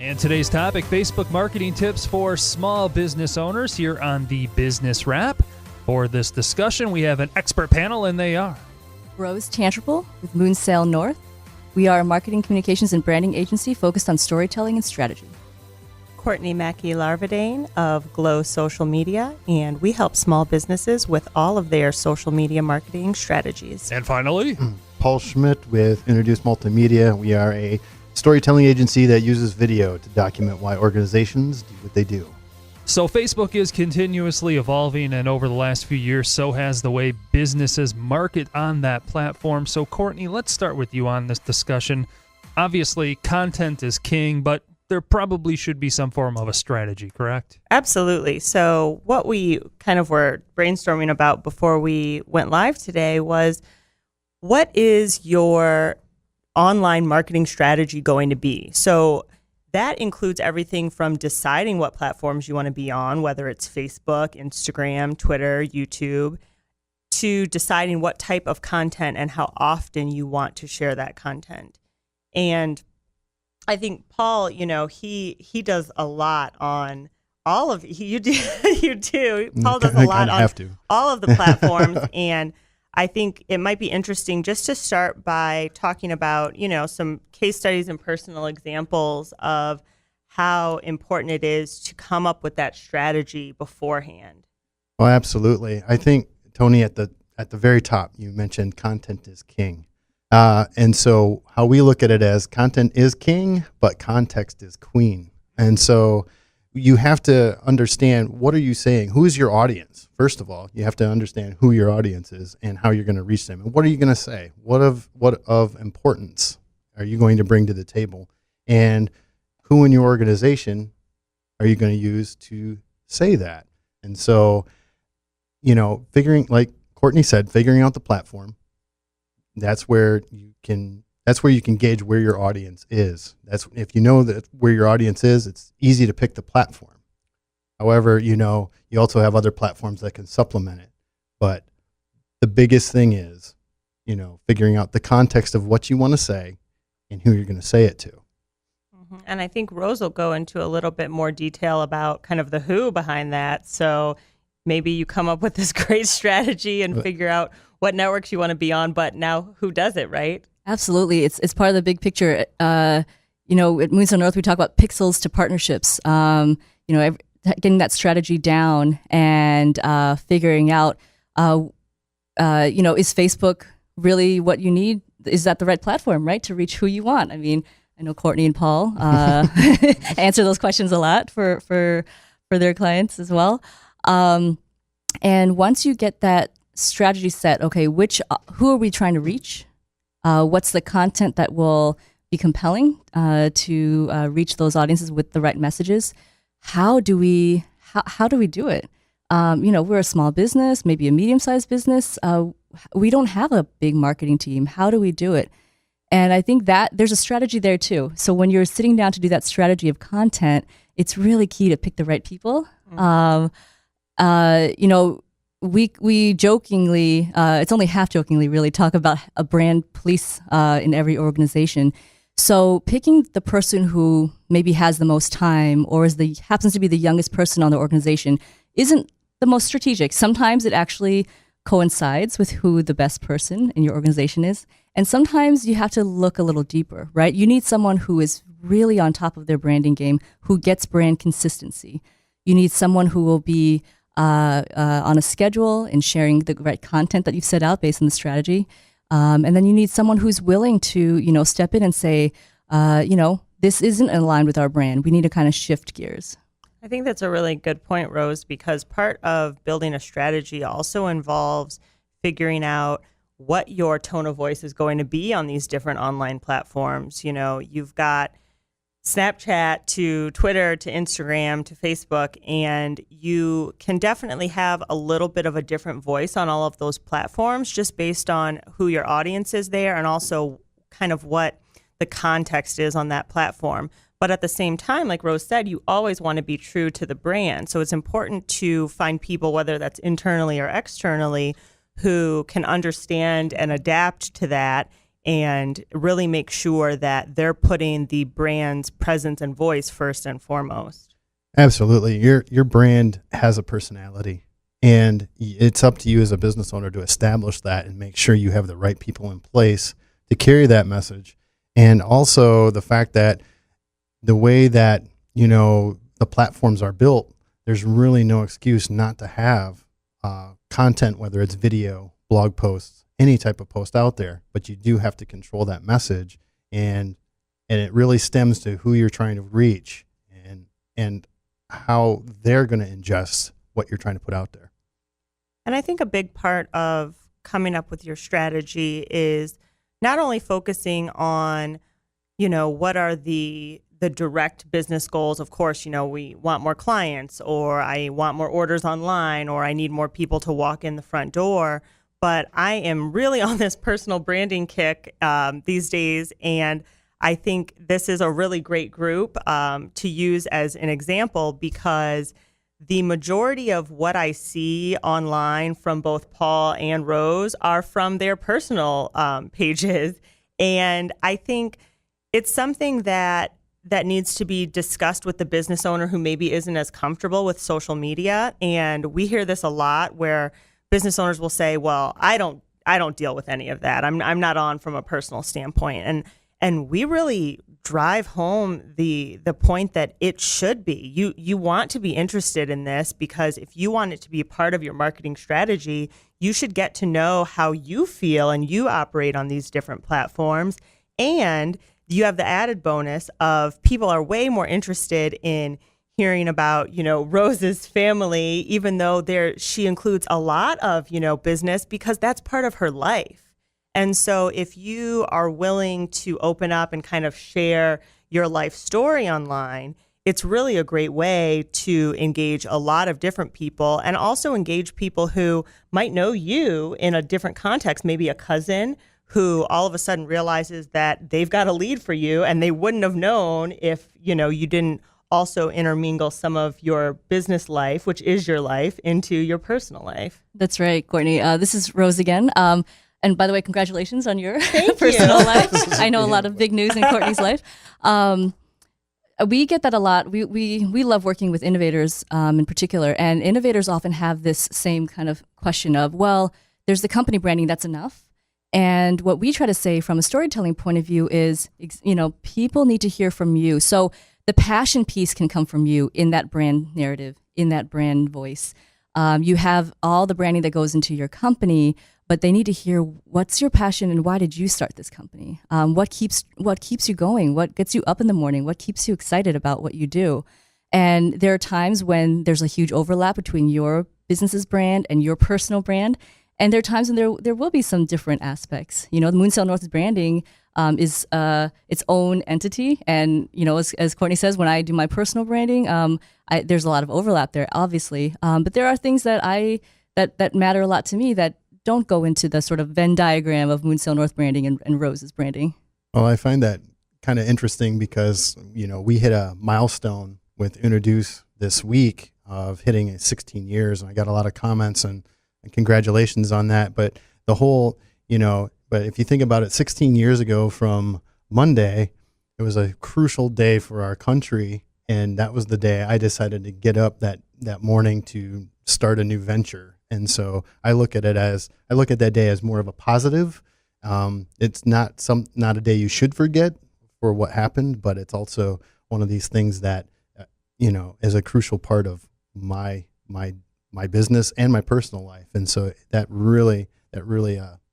And today's topic, Facebook marketing tips for small business owners here on the Business Wrap. For this discussion, we have an expert panel, and they are Rose Tantriple with Moonsail North. We are a marketing, communications, and branding agency focused on storytelling and strategy. Courtney Mackey-Larvadane of Glow Social Media, and we help small businesses with all of their social media marketing strategies. And finally, Paul Schmidt with UnoDeuce Multimedia. We are a storytelling agency that uses video to document why organizations do what they do. So Facebook is continuously evolving, and over the last few years, so has the way businesses market on that platform. So Courtney, let's start with you on this discussion. Obviously, content is king, but there probably should be some form of a strategy, correct? Absolutely. So what we kind of were brainstorming about before we went live today was, what is your online marketing strategy going to be? So that includes everything from deciding what platforms you want to be on, whether it's Facebook, Instagram, Twitter, YouTube, to deciding what type of content and how often you want to share that content. And I think Paul, he does a lot on all of you do. Paul does a lot on all of the platforms, and I think it might be interesting just to start by talking about, some case studies and personal examples of how important it is to come up with that strategy beforehand. Well, absolutely. I think, Tony, at the very top, you mentioned content is king. And so how we look at it as content is king, but context is queen. And so you have to understand, what are you saying? Who is your audience? First of all, you have to understand who your audience is and how you're going to reach them. And what are you going to say? What of importance are you going to bring to the table? And who in your organization are you going to use to say that? And so, figuring, like Courtney said, figuring out the platform. That's where you can gauge where your audience is. If you know that where your audience is, it's easy to pick the platform. However, you also have other platforms that can supplement it. But the biggest thing is, figuring out the context of what you want to say and who you're going to say it to. Mm-hmm. And I think Rose will go into a little bit more detail about kind of the who behind that. So maybe you come up with this great strategy and figure out what networks you want to be on, but now who does it, right? Absolutely. It's part of the big picture. At Moonsail North, we talk about pixels to partnerships, getting that strategy down and figuring out, is Facebook really what you need? Is that the right platform, right, to reach who you want? I mean, I know Courtney and Paul answer those questions a lot for their clients as well. And once you get that strategy set, okay, who are we trying to reach? What's the content that will be compelling to reach those audiences with the right messages? How do we do it? We're a small business, maybe a medium-sized business. We don't have a big marketing team. How do we do it? And I think that there's a strategy there too. So when you're sitting down to do that strategy of content, it's really key to pick the right people. Mm-hmm. We jokingly, it's only half jokingly really, talk about a brand police in every organization. So picking the person who maybe has the most time or happens to be the youngest person on the organization isn't the most strategic. Sometimes it actually coincides with who the best person in your organization is. And sometimes you have to look a little deeper, right? You need someone who is really on top of their branding game, who gets brand consistency. You need someone who will be on a schedule and sharing the right content that you've set out based on the strategy. And then you need someone who's willing to, step in and say, this isn't aligned with our brand. We need to kind of shift gears. I think that's a really good point, Rose, because part of building a strategy also involves figuring out what your tone of voice is going to be on these different online platforms. You've got Snapchat to Twitter to Instagram to Facebook, and you can definitely have a little bit of a different voice on all of those platforms just based on who your audience is there and also kind of what the context is on that platform. But at the same time, like Rose said, you always want to be true to the brand. So it's important to find people, whether that's internally or externally, who can understand and adapt to that and really make sure that they're putting the brand's presence and voice first and foremost. Absolutely. Your brand has a personality, and it's up to you as a business owner to establish that and make sure you have the right people in place to carry that message. And also the fact that the way that, the platforms are built, there's really no excuse not to have content, whether it's video, blog posts, any type of post out there, but you do have to control that message, and it really stems to who you're trying to reach and how they're going to ingest what you're trying to put out there. And I think a big part of coming up with your strategy is not only focusing on, what are the direct business goals. Of course, we want more clients, or I want more orders online, or I need more people to walk in the front door. But I am really on this personal branding kick these days, and I think this is a really great group to use as an example, because the majority of what I see online from both Paul and Rose are from their personal pages. And I think it's something that needs to be discussed with the business owner who maybe isn't as comfortable with social media. And we hear this a lot, where business owners will say, well, I don't deal with any of that. I'm not on from a personal standpoint. And we really drive home the point that it should be. You want to be interested in this, because if you want it to be part of your marketing strategy, you should get to know how you feel and you operate on these different platforms. And you have the added bonus of people are way more interested in hearing about, Rose's family, even though she includes a lot of, business, because that's part of her life. And so if you are willing to open up and kind of share your life story online, it's really a great way to engage a lot of different people, and also engage people who might know you in a different context, maybe a cousin who all of a sudden realizes that they've got a lead for you, and they wouldn't have known if, you didn't also intermingle some of your business life, which is your life, into your personal life. That's right, Courtney. This is Rose again. And by the way, congratulations on your personal life. I know a lot of big news in Courtney's life. We get that a lot. We love working with innovators in particular, and innovators often have this same kind of question of, well, there's the company branding, that's enough. And what we try to say from a storytelling point of view is, people need to hear from you. So the passion piece can come from you in that brand narrative, in that brand voice. You have all the branding that goes into your company, but they need to hear what's your passion and why did you start this company? What keeps you going? What gets you up in the morning? What keeps you excited about what you do? And there are times when there's a huge overlap between your business's brand and your personal brand. And there are times when there will be some different aspects. The Moonsail North's branding is its own entity. And, as Courtney says, when I do my personal branding, there's a lot of overlap there, obviously. But there are things that that matter a lot to me that don't go into the sort of Venn diagram of Moonsail North branding and Rose's branding. Well, I find that kind of interesting because, we hit a milestone with UnoDeuce this week of hitting 16 years. And I got a lot of comments and congratulations on that. But the whole, but if you think about it, 16 years ago from Monday, it was a crucial day for our country. And that was the day I decided to get up that morning to start a new venture. And so I look at that day as more of a positive. It's not a day you should forget for what happened, but it's also one of these things that, is a crucial part of my business and my personal life. And so that really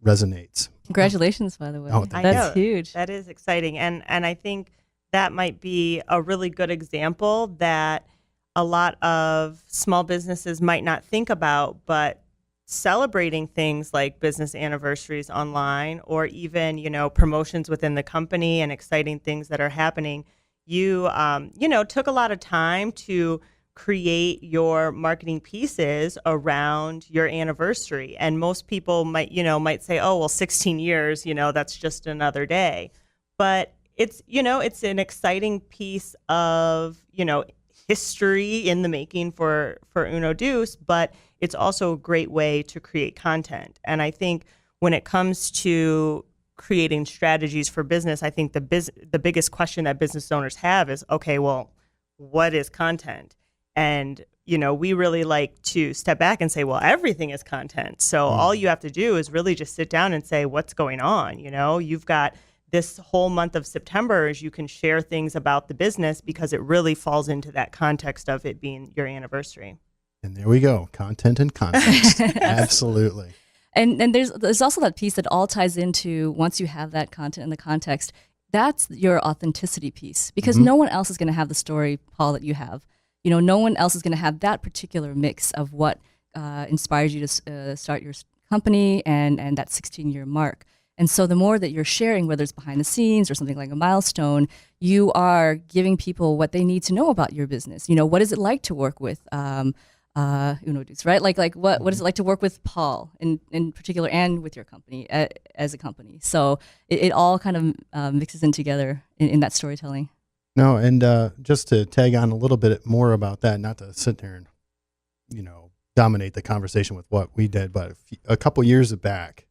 resonates. Congratulations, by the way. Oh, that's huge. That is exciting. And I think that might be a really good example that a lot of small businesses might not think about, but celebrating things like business anniversaries online, or even, promotions within the company and exciting things that are happening. You, took a lot of time to create your marketing pieces around your anniversary. And most people might say, oh, well, 16 years, that's just another day. But it's an exciting piece of, history in the making for UnoDeuce, but it's also a great way to create content. And I think when it comes to creating strategies for business, I think the biggest question that business owners have is, okay, well, what is content? And we really like to step back and say, well, everything is content. So all you have to do is really just sit down and say, what's going on? You've got this whole month of September as you can share things about the business because it really falls into that context of it being your anniversary. And there we go. Content and context. Absolutely. And there's also that piece that all ties into, once you have that content and the context, that's your authenticity piece, because no one else is going to have the story, Paul, that you have. No one else is going to have that particular mix of what inspires you to start your company and that 16-year mark. And so the more that you're sharing, whether it's behind the scenes or something like a milestone, you are giving people what they need to know about your business. What is it like to work with UnoDeuce, right? Like what is it like to work with Paul in particular, and with your company as a company? So it all kind of mixes in together in that storytelling. No, and just to tag on a little bit more about that, not to sit there and dominate the conversation with what we did, but a couple years back,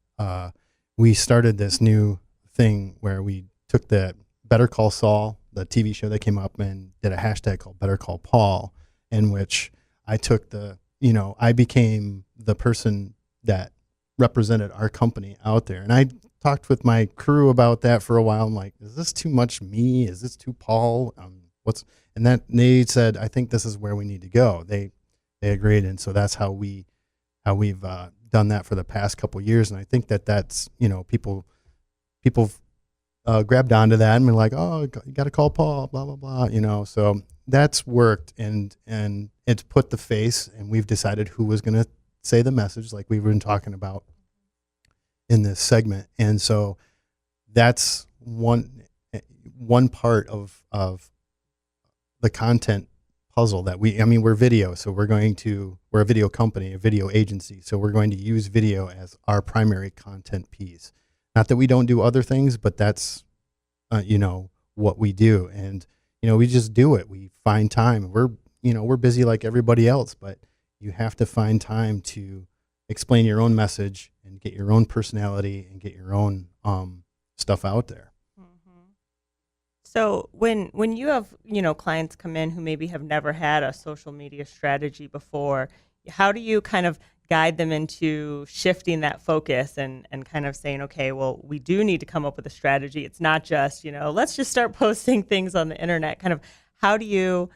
we started this new thing where we took the Better Call Saul, the TV show that came up, and did a hashtag called BetterCallPaul, in which I took I became the person that represented our company out there. And I talked with my crew about that for a while. I'm like, is this too much me? Is this too Paul? And that they said, I think this is where we need to go. They agreed. And so that's how we've done that for the past couple of years. And I think that's, people grabbed onto that and been like, oh, you got to call Paul, blah, blah, blah, so that's worked, and it's put the face, and we've decided who was going to say the message, like we've been talking about in this segment. And so that's one part of the content puzzle that we're video. So we're a video company, a video agency. So we're going to use video as our primary content piece. Not that we don't do other things, but that's, what we do. And, we just do it. We find time. We're busy like everybody else, but you have to find time to explain your own message and get your own personality and get your own stuff out there. Mm-hmm. So when you have, clients come in who maybe have never had a social media strategy before, how do you kind of guide them into shifting that focus and kind of saying, okay, well, we do need to come up with a strategy. It's not just, let's just start posting things on the internet. Kind of how do you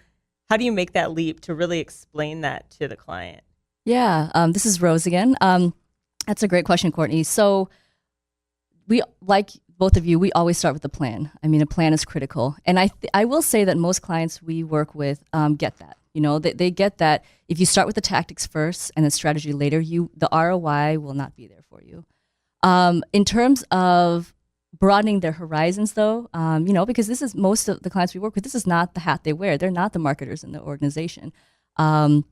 make that leap to really explain that to the client? Yeah, this is Rose again. That's a great question, Courtney. So we, like both of you, we always start with a plan. I mean, a plan is critical. And I will say that most clients we work with get that. They get that if you start with the tactics first and the strategy later, the ROI will not be there for you. In terms of broadening their horizons, though, because this is most of the clients we work with, this is not the hat they wear. They're not the marketers in the organization. When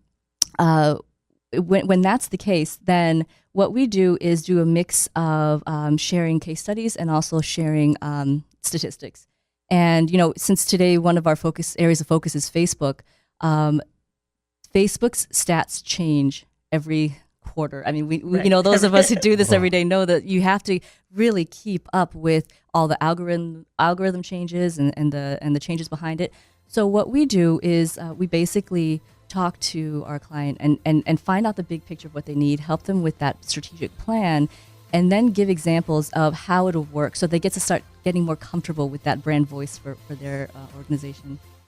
that's the case, then what we do is do a mix of sharing case studies and also sharing statistics. And, since today one of our areas of focus is Facebook, Facebook's stats change every quarter. I mean, we right. Those of us who do this every day know that you have to really keep up with all the algorithm changes and the changes behind it. So what we do is we basically talk to our client and find out the big picture of what they need, help them with that strategic plan, and then give examples of how it'll work so they get to start getting more comfortable with that brand voice for their organization.